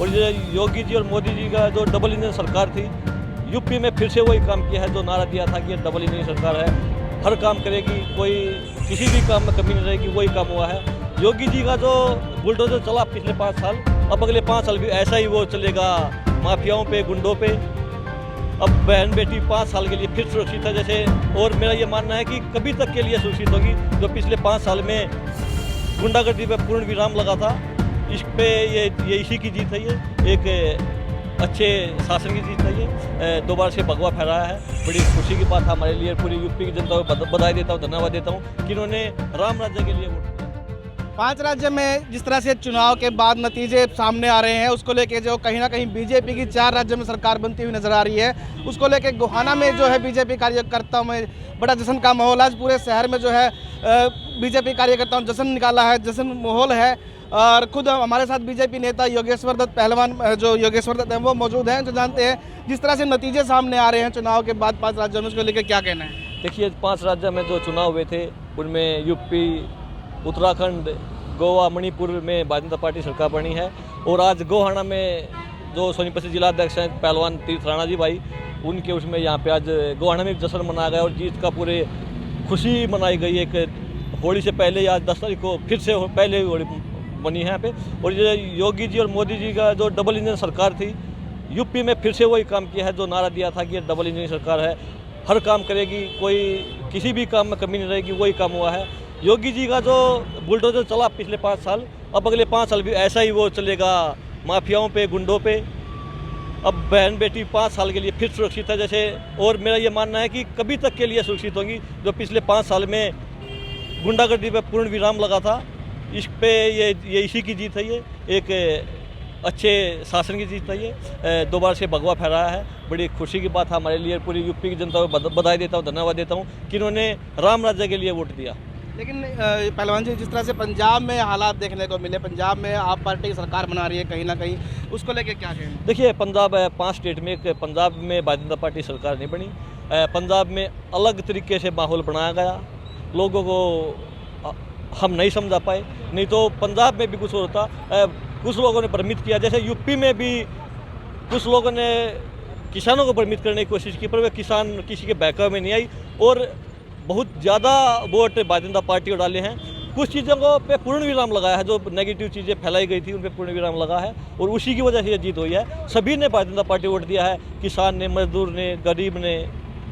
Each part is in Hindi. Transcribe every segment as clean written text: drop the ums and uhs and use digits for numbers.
और ये योगी जी और मोदी जी का जो डबल इंजन सरकार थी, यूपी में फिर से वही काम किया है जो नारा दिया था कि ये डबल इंजन सरकार है, हर काम करेगी, कोई किसी भी काम में कमी नहीं रहेगी, वही काम हुआ है। योगी जी का जो बुलडोजर चला पिछले 5 साल, अब अगले 5 साल भी ऐसा ही वो चलेगा, माफियाओं पे, गुंडों पे। अब बहन बेटी 5 साल के लिए फिर सुरक्षित है जैसे, और मेरा ये मानना है कि कभी तक के लिए सुरक्षित होगी। जो पिछले 5 साल में गुंडागर्दी पे पूर्ण विराम लगा था, इस पे ये इसी की जीत है। ये एक अच्छे शासन की जीत है। ये दोबारा से भगवा फहराया है, बड़ी खुशी की बात है हमारे लिए। पूरी यूपी की जनता को बधाई देता हूँ, धन्यवाद देता हूँ कि इन्होंने राम राज्य के लिए वोट दिया। 5 राज्य में जिस तरह से चुनाव के बाद नतीजे सामने आ रहे हैं, उसको लेके जो कहीं ना कहीं बीजेपी की 4 राज्यों में सरकार बनती हुई नजर आ रही है, उसको लेके गोहाना में जो है बीजेपी कार्यकर्ताओं में बड़ा जश्न का माहौल। आज पूरे शहर में जो है बीजेपी कार्यकर्ताओं ने जश्न निकाला है, जश्न माहौल है। और खुद हमारे साथ बीजेपी नेता योगेश्वर दत्त पहलवान, जो योगेश्वर दत्त हैं, वो मौजूद हैं, जो जानते हैं जिस तरह से नतीजे सामने आ रहे हैं चुनाव के बाद 5 राज्यों में, उसको लेकर क्या कहना है। देखिए, 5 राज्यों में जो चुनाव हुए थे उनमें यूपी, उत्तराखंड, गोवा, मणिपुर में भारतीय जनता पार्टी सरकार बनी है। और आज गोहाना में जो सोनीपत से जिलाध्यक्ष हैं पहलवान तीर्थ राणा जी भाई, उनके उसमें यहाँ पे आज गोहाना में जश्न मनाया गया और जीत का पूरे खुशी मनाई गई। एक होली से पहले आज 10 तारीख को फिर से पहले होली बनी है यहाँ पे। और ये योगी जी और मोदी जी का जो डबल इंजन सरकार थी, यूपी में फिर से वही काम किया है जो नारा दिया था कि ये डबल इंजन सरकार है, हर काम करेगी, कोई किसी भी काम में कमी नहीं रहेगी, वही काम हुआ है। योगी जी का जो बुलडोजर चला पिछले 5 साल, अब अगले 5 साल भी ऐसा ही वो चलेगा, माफियाओं पे, गुंडों पे। अब बहन बेटी 5 साल के लिए फिर सुरक्षित है जैसे, और मेरा ये मानना है कि कभी तक के लिए सुरक्षित होगी। जो पिछले 5 साल में गुंडागर्दी पे पूर्ण विराम लगा था, इस पे ये इसी की जीत है। ये एक अच्छे शासन की जीत है। ये दोबारा से भगवा फहराया है, बड़ी खुशी की बात है हमारे लिए। पूरी यूपी की जनता को बधाई देता हूँ, धन्यवाद देता हूँ कि इन्होंने राम राज्य के लिए वोट दिया। लेकिन पहलवान जी, जिस तरह से पंजाब में हालात देखने को मिले, पंजाब में आप पार्टी सरकार बना रही है कहीं ना कहीं, उसको लेके क्या कहें। देखिए, पंजाब 5 स्टेट में, पंजाब में भारतीय जनता पार्टी सरकार नहीं बनी। पंजाब में अलग तरीके से माहौल बनाया गया, लोगों को हम नहीं समझा पाए, नहीं तो पंजाब में भी कुछ होता। कुछ लोगों ने भ्रमित किया, जैसे यूपी में भी कुछ लोगों ने किसानों को भ्रमित करने की कोशिश की, पर वे किसान किसी के बहकावे में नहीं आई और बहुत ज़्यादा वोट भारतीय जनता पार्टी को डाले हैं। कुछ चीज़ों को पे पूर्ण विराम लगाया है, जो नेगेटिव चीज़ें फैलाई गई थी उन पे पूर्ण विराम लगा है और उसी की वजह से ये जीत हुई है। सभी ने भारतीय जनता पार्टी वोट दिया है, किसान ने, मजदूर ने, गरीब ने,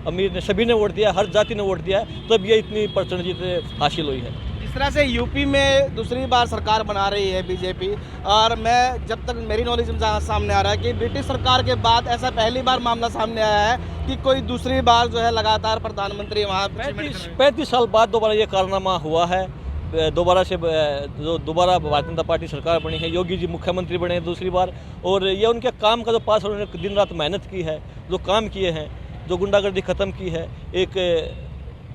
अमीर ने, सभी ने वोट दिया, हर जाति ने वोट दिया है, तब ये इतनी % जीत हासिल हुई है। इस तरह से यूपी में दूसरी बार सरकार बना रही है बीजेपी, और मैं जब तक मेरी नॉलेज में सामने आ रहा है कि ब्रिटिश सरकार के बाद ऐसा पहली बार मामला सामने आया है कि कोई दूसरी बार जो है लगातार प्रधानमंत्री वहाँ 35 साल बाद दोबारा ये कारनामा हुआ है। दोबारा से जो दोबारा भारतीय जनता पार्टी सरकार बनी है, योगी जी मुख्यमंत्री बने हैं दूसरी बार, और ये उनके काम का जो पास उन्होंने दिन रात मेहनत की है, जो काम किए हैं, जो गुंडागर्दी ख़त्म की है, एक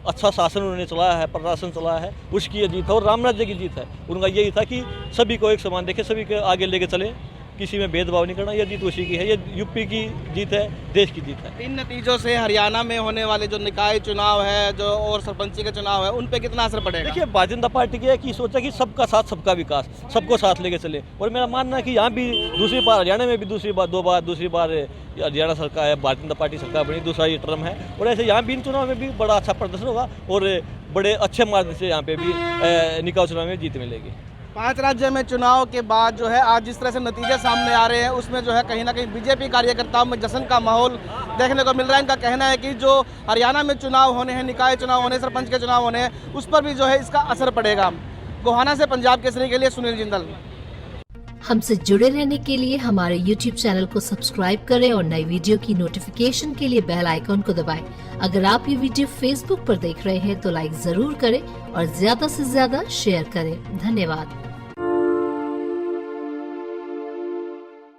अच्छा शासन उन्होंने चलाया है, प्रशासन चलाया है, उसकी ये जीत है और राम राज्य की जीत है। उनका यही था कि सभी को एक समान देखे, सभी के आगे लेके चले, किसी में भेदभाव नहीं करना। ये जीत उसी की है, ये यूपी की जीत है, देश की जीत है। इन नतीजों से हरियाणा में होने वाले जो निकाय चुनाव है, जो और सरपंची के चुनाव है, उन पे कितना असर पड़ेगा। देखिए, भारतीय जनता पार्टी की है कि सोचा कि सबका साथ सबका विकास, सबको साथ लेके चले। और मेरा मानना है कि यहाँ भी दूसरी बार, हरियाणा में भी दूसरी बार हरियाणा सरकार है, भारतीय जनता पार्टी सरकार बनी, दूसरा ये टर्म है, और ऐसे यहाँ भी इन चुनाव में भी बड़ा अच्छा प्रदर्शन होगा और बड़े अच्छे मार्ग से यहाँ पे भी निकाय चुनाव में जीत मिलेगी। 5 राज्य में चुनाव के बाद जो है आज जिस तरह से नतीजे सामने आ रहे हैं, उसमें जो है कहीं ना कहीं बीजेपी कार्यकर्ताओं में जश्न का माहौल देखने को मिल रहा है। इनका कहना है कि जो हरियाणा में चुनाव होने हैं, निकाय चुनाव होने, सरपंच के चुनाव होने हैं, उस पर भी जो है इसका असर पड़ेगा। गोहाना से पंजाब केसरी के लिए सुनील जिंदल। हमसे जुड़े रहने के लिए हमारे YouTube चैनल को सब्सक्राइब करें और नई वीडियो की नोटिफिकेशन के लिए बेल आइकॉन को दबाएं। अगर आप ये वीडियो Facebook पर देख रहे हैं तो लाइक जरूर करें और ज्यादा से ज्यादा शेयर करें। धन्यवाद।